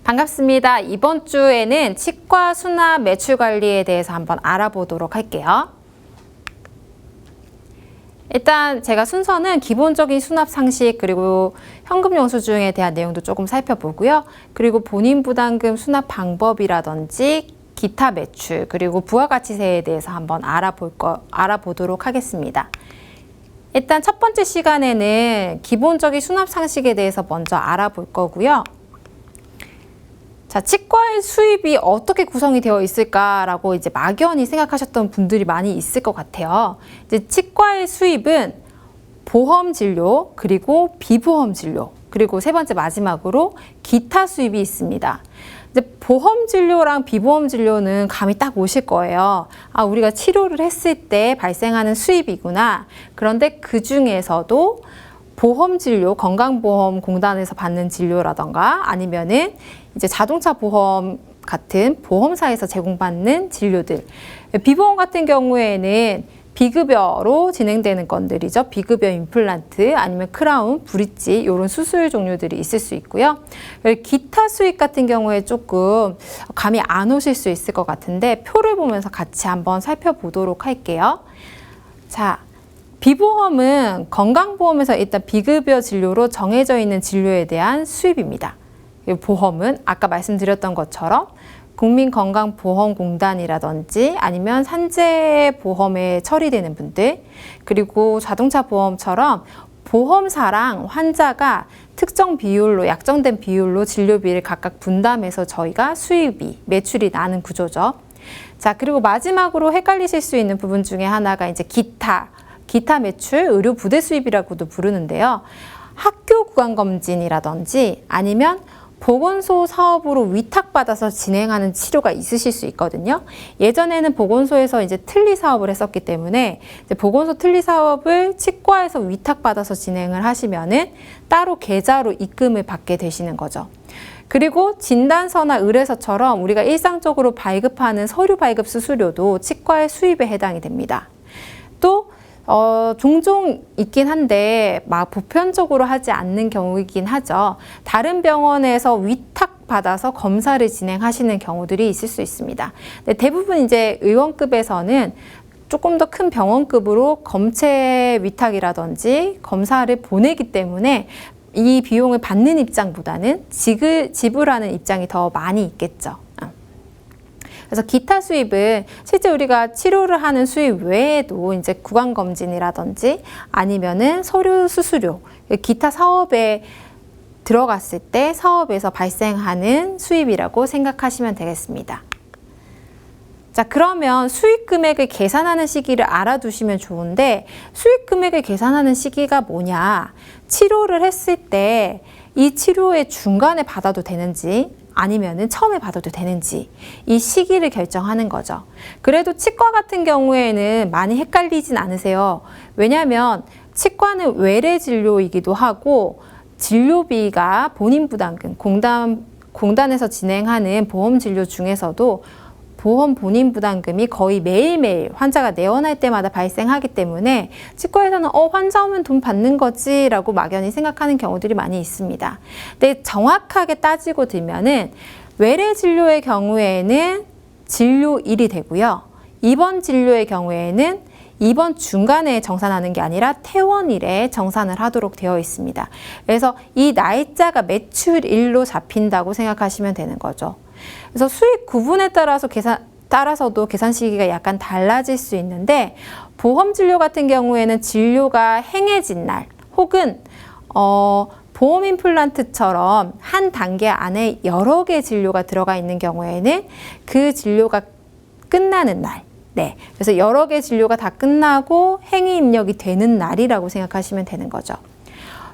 반갑습니다. 이번 주에는 치과 수납 매출 관리에 대해서 한번 알아보도록 할게요. 일단 제가 순서는 기본적인 수납 상식 그리고 현금 영수증에 대한 내용도 조금 살펴보고요. 그리고 본인 부담금 수납 방법이라든지 기타 매출 그리고 부가가치세에 대해서 한번 알아보도록 하겠습니다. 일단 첫 번째 시간에는 기본적인 수납 상식에 대해서 먼저 알아볼 거고요. 자, 치과의 수입이 어떻게 구성이 되어 있을까라고 이제 막연히 생각하셨던 분들이 많이 있을 것 같아요. 이제 치과의 수입은 보험 진료, 그리고 비보험 진료, 그리고 세 번째 마지막으로 기타 수입이 있습니다. 이제 보험 진료랑 비보험 진료는 감이 딱 오실 거예요. 아, 우리가 치료를 했을 때 발생하는 수입이구나. 그런데 그 중에서도 보험 진료, 건강보험공단에서 받는 진료라던가 아니면은 이제 자동차 보험 같은 보험사에서 제공받는 진료들. 비보험 같은 경우에는 비급여로 진행되는 건들이죠. 비급여 임플란트 아니면 크라운, 브릿지 이런 수술 종류들이 있을 수 있고요. 기타 수익 같은 경우에 조금 감이 안 오실 수 있을 것 같은데 표를 보면서 같이 한번 살펴보도록 할게요. 자, 비보험은 건강보험에서 일단 비급여 진료로 정해져 있는 진료에 대한 수입입니다. 보험은 아까 말씀드렸던 것처럼 국민건강보험공단이라든지 아니면 산재보험에 처리되는 분들, 그리고 자동차 보험처럼 보험사랑 환자가 특정 비율로, 약정된 비율로 진료비를 각각 분담해서 저희가 수입이, 매출이 나는 구조죠. 자, 그리고 마지막으로 헷갈리실 수 있는 부분 중에 하나가 이제 기타 매출, 의료 부대 수입이라고도 부르는데요. 학교 구강검진이라든지 아니면 보건소 사업으로 위탁받아서 진행하는 치료가 있으실 수 있거든요. 예전에는 보건소에서 이제 틀니 사업을 했었기 때문에 이제 보건소 틀니 사업을 치과에서 위탁받아서 진행을 하시면은 따로 계좌로 입금을 받게 되시는 거죠. 그리고 진단서나 의뢰서처럼 우리가 일상적으로 발급하는 서류 발급 수수료도 치과의 수입에 해당이 됩니다. 또 종종 있긴 한데 막 보편적으로 하지 않는 경우이긴 하죠. 다른 병원에서 위탁받아서 검사를 진행하시는 경우들이 있을 수 있습니다. 대부분 이제 의원급에서는 조금 더 큰 병원급으로 검체 위탁이라든지 검사를 보내기 때문에 이 비용을 받는 입장보다는 지불하는 입장이 더 많이 있겠죠. 그래서 기타 수입은 실제 우리가 치료를 하는 수입 외에도 이제 구강검진이라든지 아니면은 서류 수수료, 기타 사업에 들어갔을 때 사업에서 발생하는 수입이라고 생각하시면 되겠습니다. 자, 그러면 수익 금액을 계산하는 시기를 알아두시면 좋은데 수익 금액을 계산하는 시기가 뭐냐? 치료를 했을 때 이 치료의 중간에 받아도 되는지 아니면은 처음에 받아도 되는지 이 시기를 결정하는 거죠. 그래도 치과 같은 경우에는 많이 헷갈리진 않으세요. 왜냐하면 치과는 외래 진료이기도 하고 진료비가 본인 부담금, 공단에서 진행하는 보험 진료 중에서도 보험 본인 부담금이 거의 매일매일 환자가 내원할 때마다 발생하기 때문에 치과에서는 환자 오면 돈 받는 거지 라고 막연히 생각하는 경우들이 많이 있습니다. 근데 정확하게 따지고 들면은 외래 진료의 경우에는 진료일이 되고요. 입원 진료의 경우에는 입원 중간에 정산하는 게 아니라 퇴원일에 정산을 하도록 되어 있습니다. 그래서 이 날짜가 매출일로 잡힌다고 생각하시면 되는 거죠. 그래서 수익 구분에 따라서도 계산 시기가 약간 달라질 수 있는데 보험 진료 같은 경우에는 진료가 행해진 날 혹은 보험 임플란트처럼 한 단계 안에 여러 개 진료가 들어가 있는 경우에는 그 진료가 끝나는 날, 네, 그래서 여러 개 진료가 다 끝나고 행위 입력이 되는 날이라고 생각하시면 되는 거죠.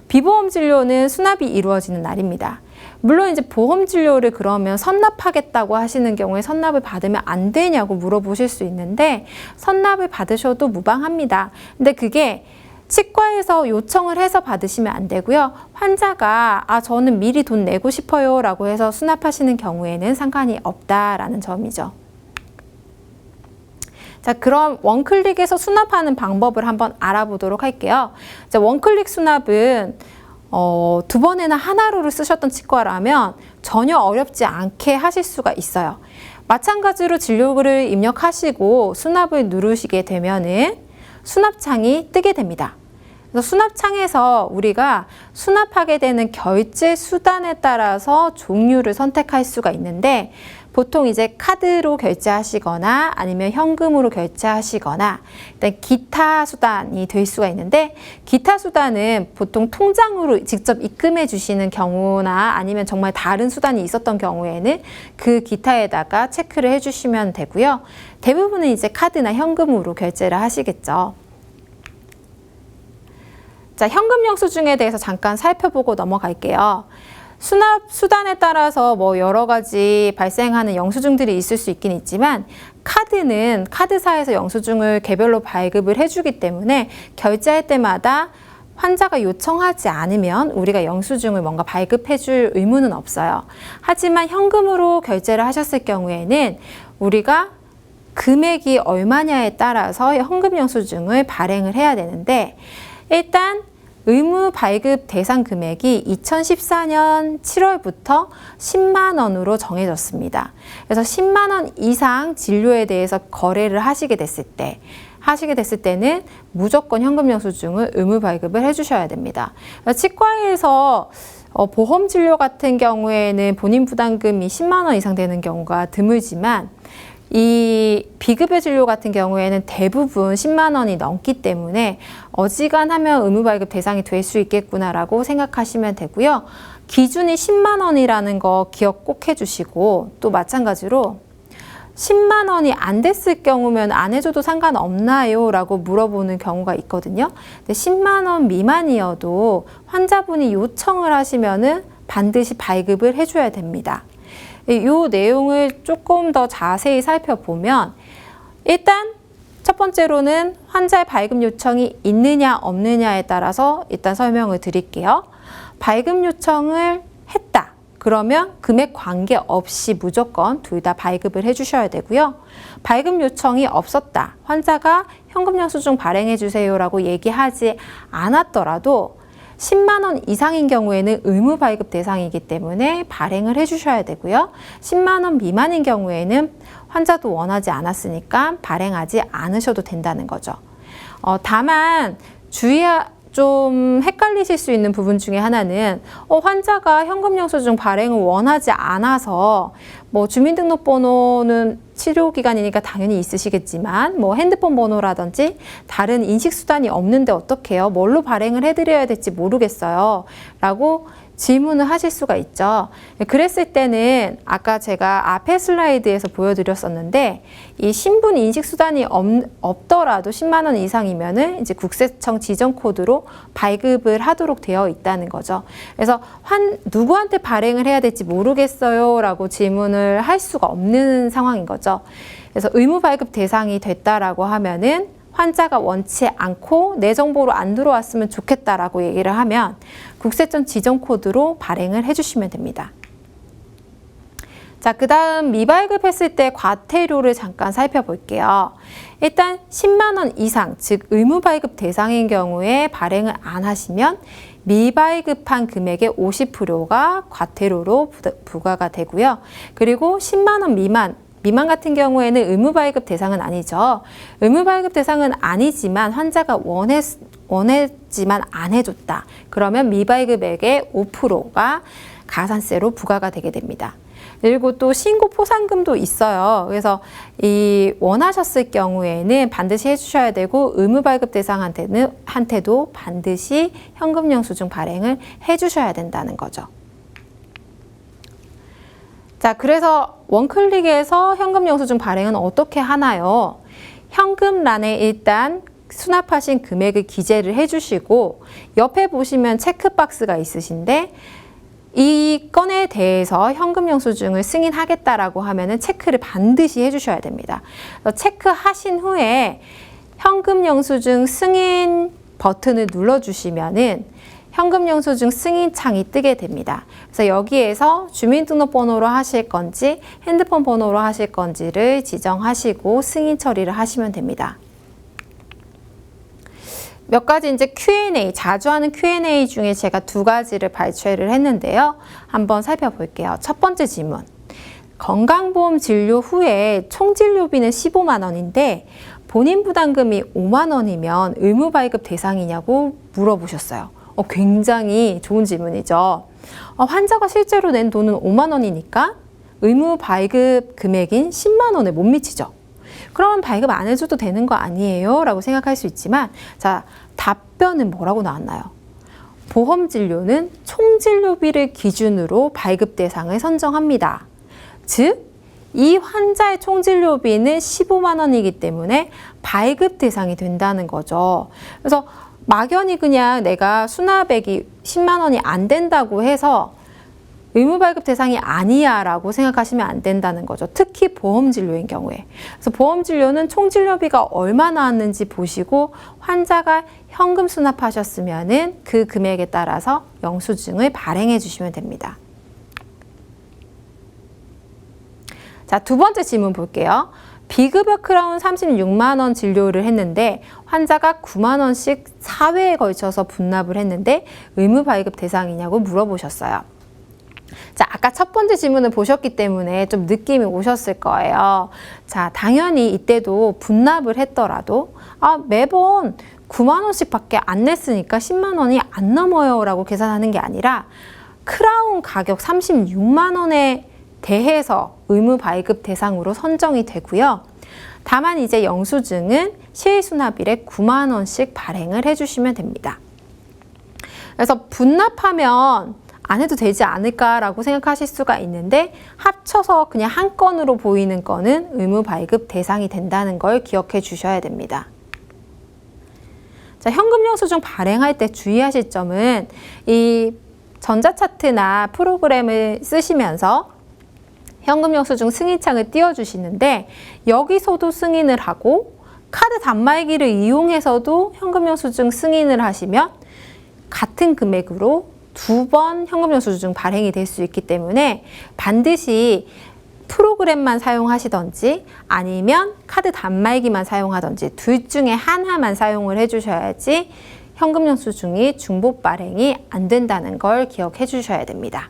비보험 진료는 수납이 이루어지는 날입니다. 물론 이제 보험 진료를 그러면 선납하겠다고 하시는 경우에 선납을 받으면 안 되냐고 물어보실 수 있는데 선납을 받으셔도 무방합니다. 근데 그게 치과에서 요청을 해서 받으시면 안 되고요. 환자가 저는 미리 돈 내고 싶어요 라고 해서 수납하시는 경우에는 상관이 없다라는 점이죠. 자, 그럼 원클릭에서 수납하는 방법을 한번 알아보도록 할게요. 자, 원클릭 수납은 두 번이나 하나로를 쓰셨던 치과라면 전혀 어렵지 않게 하실 수가 있어요. 마찬가지로 진료를 입력하시고 수납을 누르시게 되면은 수납창이 뜨게 됩니다. 그래서 수납창에서 우리가 수납하게 되는 결제 수단에 따라서 종류를 선택할 수가 있는데 보통 이제 카드로 결제하시거나 아니면 현금으로 결제하시거나 일단 기타 수단이 될 수가 있는데 기타 수단은 보통 통장으로 직접 입금해 주시는 경우나 아니면 정말 다른 수단이 있었던 경우에는 그 기타에다가 체크를 해 주시면 되고요. 대부분은 이제 카드나 현금으로 결제를 하시겠죠. 자, 현금 영수증에 대해서 잠깐 살펴보고 넘어갈게요. 수납 수단에 따라서 뭐 여러 가지 발생하는 영수증들이 있을 수 있긴 있지만 카드는 카드사에서 영수증을 개별로 발급을 해주기 때문에 결제할 때마다 환자가 요청하지 않으면 우리가 영수증을 뭔가 발급해 줄 의무는 없어요. 하지만 현금으로 결제를 하셨을 경우에는 우리가 금액이 얼마냐에 따라서 현금 영수증을 발행을 해야 되는데 일단 의무 발급 대상 금액이 2014년 7월부터 10만 원으로 정해졌습니다. 그래서 10만 원 이상 진료에 대해서 거래를 하시게 됐을 때는 무조건 현금 영수증을 의무 발급을 해주셔야 됩니다. 치과에서 보험 진료 같은 경우에는 본인 부담금이 10만 원 이상 되는 경우가 드물지만 이 비급여 진료 같은 경우에는 대부분 10만 원이 넘기 때문에 어지간하면 의무 발급 대상이 될 수 있겠구나라고 생각하시면 되고요. 기준이 10만 원이라는 거 기억 꼭 해주시고 또 마찬가지로 10만 원이 안 됐을 경우면 안 해줘도 상관없나요? 라고 물어보는 경우가 있거든요. 근데 10만 원 미만이어도 환자분이 요청을 하시면은 반드시 발급을 해줘야 됩니다. 이 내용을 조금 더 자세히 살펴보면 일단 첫 번째로는 환자의 발급 요청이 있느냐 없느냐에 따라서 일단 설명을 드릴게요. 발급 요청을 했다. 그러면 금액 관계없이 무조건 둘 다 발급을 해주셔야 되고요. 발급 요청이 없었다. 환자가 현금 영수증 발행해 주세요라고 얘기하지 않았더라도 10만 원 이상인 경우에는 의무 발급 대상이기 때문에 발행을 해주셔야 되고요. 10만 원 미만인 경우에는 환자도 원하지 않았으니까 발행하지 않으셔도 된다는 거죠. 다만 좀 헷갈리실 수 있는 부분 중에 하나는 환자가 현금 영수증 발행을 원하지 않아서 뭐 주민등록번호는 치료기간이니까 당연히 있으시겠지만 뭐 핸드폰 번호라든지 다른 인식수단이 없는데 어떡해요? 뭘로 발행을 해드려야 될지 모르겠어요. 라고 질문을 하실 수가 있죠. 그랬을 때는 아까 제가 앞에 슬라이드에서 보여드렸었는데 이 신분 인식 수단이 없더라도 10만 원 이상이면은 이제 국세청 지정 코드로 발급을 하도록 되어 있다는 거죠. 그래서 누구한테 발행을 해야 될지 모르겠어요라고 질문을 할 수가 없는 상황인 거죠. 그래서 의무 발급 대상이 됐다라고 하면은 환자가 원치 않고 내 정보로 안 들어왔으면 좋겠다라고 얘기를 하면 국세청 지정 코드로 발행을 해주시면 됩니다. 자, 그 다음 미발급했을 때 과태료를 잠깐 살펴볼게요. 일단 10만 원 이상, 즉 의무 발급 대상인 경우에 발행을 안 하시면 미발급한 금액의 50%가 과태료로 부과가 되고요. 그리고 10만 원 미만 같은 경우에는 의무 발급 대상은 아니죠. 의무 발급 대상은 아니지만 환자가 원했지만 안 해줬다. 그러면 미발급액의 5%가 가산세로 부과가 되게 됩니다. 그리고 또 신고 포상금도 있어요. 그래서 원하셨을 경우에는 반드시 해주셔야 되고 의무 발급 대상한테도 반드시 현금 영수증 발행을 해주셔야 된다는 거죠. 자, 그래서 원클릭에서 현금 영수증 발행은 어떻게 하나요? 현금란에 일단 수납하신 금액을 기재를 해주시고 옆에 보시면 체크박스가 있으신데 이 건에 대해서 현금 영수증을 승인하겠다라고 하면은 체크를 반드시 해주셔야 됩니다. 체크하신 후에 현금 영수증 승인 버튼을 눌러주시면은 현금 영수증 승인 창이 뜨게 됩니다. 그래서 여기에서 주민등록번호로 하실 건지 핸드폰 번호로 하실 건지를 지정하시고 승인 처리를 하시면 됩니다. 몇 가지 이제 Q&A, 자주 하는 Q&A 중에 제가 2가지를 발췌를 했는데요. 한번 살펴볼게요. 첫 번째 질문. 건강보험 진료 후에 총진료비는 15만 원인데 본인 부담금이 5만 원이면 의무 발급 대상이냐고 물어보셨어요. 굉장히 좋은 질문이죠. 환자가 실제로 낸 돈은 5만 원이니까 의무 발급 금액인 10만 원에 못 미치죠. 그러면 발급 안 해줘도 되는 거 아니에요? 라고 생각할 수 있지만, 자, 답변은 뭐라고 나왔나요? 보험진료는 총진료비를 기준으로 발급 대상을 선정합니다. 즉, 이 환자의 총진료비는 15만 원이기 때문에 발급 대상이 된다는 거죠. 그래서 막연히 그냥 내가 수납액이 10만 원이 안 된다고 해서 의무 발급 대상이 아니야 라고 생각하시면 안 된다는 거죠. 특히 보험진료인 경우에. 그래서 보험진료는 총진료비가 얼마 나왔는지 보시고 환자가 현금 수납하셨으면은 그 금액에 따라서 영수증을 발행해 주시면 됩니다. 자, 2번째 질문 볼게요. 비급여 크라운 36만 원 진료를 했는데 환자가 9만 원씩 4회에 걸쳐서 분납을 했는데 의무 발급 대상이냐고 물어보셨어요. 자, 아까 첫 번째 질문을 보셨기 때문에 좀 느낌이 오셨을 거예요. 자, 당연히 이때도 분납을 했더라도 매번 9만 원씩 밖에 안 냈으니까 10만 원이 안 넘어요 라고 계산하는 게 아니라 크라운 가격 36만 원에 대해서 의무 발급 대상으로 선정이 되고요. 다만 이제 영수증은 실수납일에 9만 원씩 발행을 해주시면 됩니다. 그래서 분납하면 안 해도 되지 않을까라고 생각하실 수가 있는데 합쳐서 그냥 한 건으로 보이는 거는 의무 발급 대상이 된다는 걸 기억해 주셔야 됩니다. 자, 현금 영수증 발행할 때 주의하실 점은 이 전자차트나 프로그램을 쓰시면서 현금 영수증 승인창을 띄워주시는데 여기서도 승인을 하고 카드 단말기를 이용해서도 현금 영수증 승인을 하시면 같은 금액으로 2번 현금 영수증 발행이 될 수 있기 때문에 반드시 프로그램만 사용하시던지 아니면 카드 단말기만 사용하던지 둘 중에 하나만 사용을 해주셔야지 현금 영수증이 중복 발행이 안 된다는 걸 기억해 주셔야 됩니다.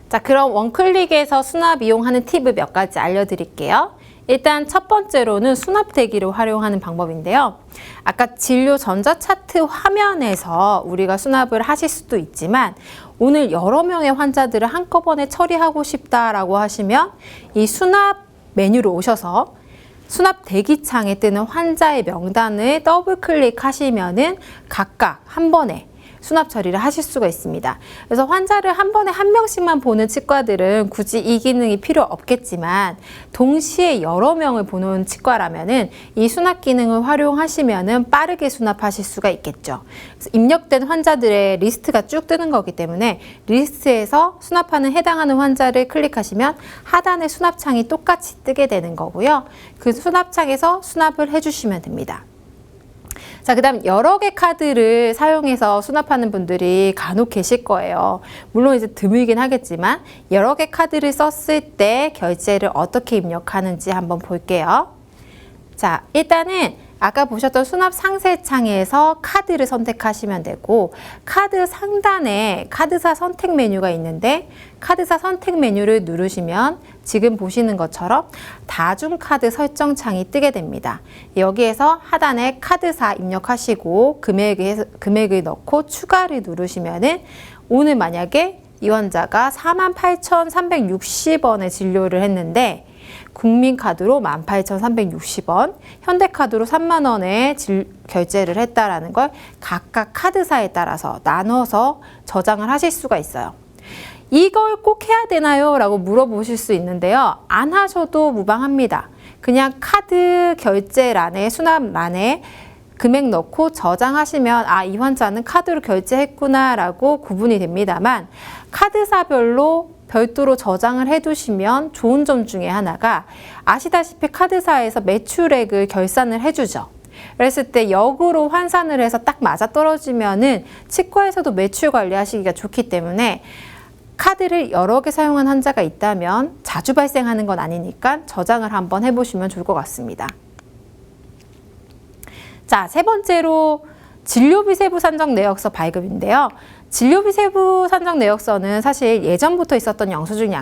자, 그럼 원클릭에서 수납 이용하는 팁을 몇 가지 알려드릴게요. 일단 첫 번째로는 수납 대기를 활용하는 방법인데요. 아까 진료 전자차트 화면에서 우리가 수납을 하실 수도 있지만 오늘 여러 명의 환자들을 한꺼번에 처리하고 싶다라고 하시면 이 수납 메뉴로 오셔서 수납 대기창에 뜨는 환자의 명단을 더블 클릭하시면은 각각 한 번에 수납 처리를 하실 수가 있습니다. 그래서 환자를 한 번에 한 명씩만 보는 치과들은 굳이 이 기능이 필요 없겠지만 동시에 여러 명을 보는 치과라면은 이 수납 기능을 활용하시면은 빠르게 수납하실 수가 있겠죠. 그래서 입력된 환자들의 리스트가 쭉 뜨는 거기 때문에 리스트에서 수납하는 해당하는 환자를 클릭하시면 하단에 수납창이 똑같이 뜨게 되는 거고요. 그 수납창에서 수납을 해주시면 됩니다. 자, 그 다음 여러 개 카드를 사용해서 수납하는 분들이 간혹 계실 거예요. 물론 이제 드물긴 하겠지만 여러 개 카드를 썼을 때 결제를 어떻게 입력하는지 한번 볼게요. 자, 일단은 아까 보셨던 수납 상세 창에서 카드를 선택하시면 되고 카드 상단에 카드사 선택 메뉴가 있는데 카드사 선택 메뉴를 누르시면 지금 보시는 것처럼 다중카드 설정 창이 뜨게 됩니다. 여기에서 하단에 카드사 입력하시고 금액을 넣고 추가를 누르시면은 오늘 만약에 이 환자가 48,360원의 진료를 했는데 국민카드로 18,360원, 현대카드로 3만 원에 결제를 했다라는 걸 각각 카드사에 따라서 나눠서 저장을 하실 수가 있어요. 이걸 꼭 해야 되나요? 라고 물어보실 수 있는데요. 안 하셔도 무방합니다. 그냥 카드 결제란에 수납란에 금액 넣고 저장하시면 이 환자는 카드로 결제했구나 라고 구분이 됩니다만 카드사별로 별도로 저장을 해두시면 좋은 점 중에 하나가 아시다시피 카드사에서 매출액을 결산을 해주죠. 그랬을 때 역으로 환산을 해서 딱 맞아떨어지면은 치과에서도 매출 관리하시기가 좋기 때문에 카드를 여러 개 사용한 환자가 있다면 자주 발생하는 건 아니니까 저장을 한번 해보시면 좋을 것 같습니다. 자, 세 번째로 진료비 세부 산정 내역서 발급인데요. 진료비 세부 산정 내역서는 사실 예전부터 있었던 영수증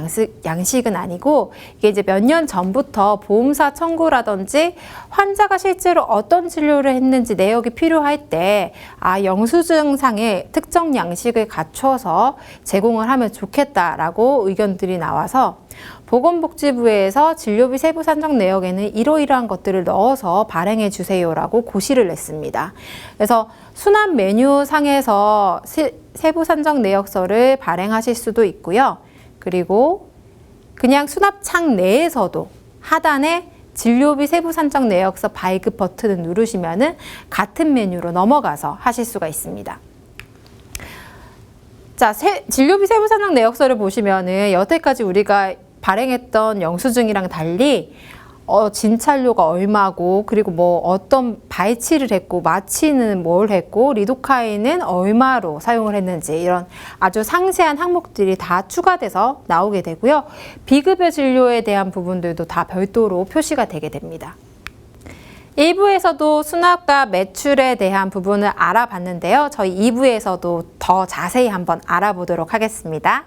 양식은 아니고 이게 이제 몇 년 전부터 보험사 청구라든지 환자가 실제로 어떤 진료를 했는지 내역이 필요할 때 영수증상의 특정 양식을 갖춰서 제공을 하면 좋겠다라고 의견들이 나와서 보건복지부에서 진료비 세부 산정 내역에는 이러이러한 것들을 넣어서 발행해 주세요라고 고시를 냈습니다. 그래서 순환 메뉴 상에서 세부 산정 내역서를 발행하실 수도 있고요. 그리고 그냥 수납창 내에서도 하단에 진료비 세부 산정 내역서 발급 버튼을 누르시면은 같은 메뉴로 넘어가서 하실 수가 있습니다. 자, 진료비 세부 산정 내역서를 보시면은 여태까지 우리가 발행했던 영수증이랑 달리 진찰료가 얼마고, 그리고 뭐 어떤 발치를 했고, 마취는 뭘 했고, 리도카인은 얼마로 사용을 했는지 이런 아주 상세한 항목들이 다 추가돼서 나오게 되고요. 비급여 진료에 대한 부분들도 다 별도로 표시가 되게 됩니다. 1부에서도 수납과 매출에 대한 부분을 알아봤는데요. 저희 2부에서도 더 자세히 한번 알아보도록 하겠습니다.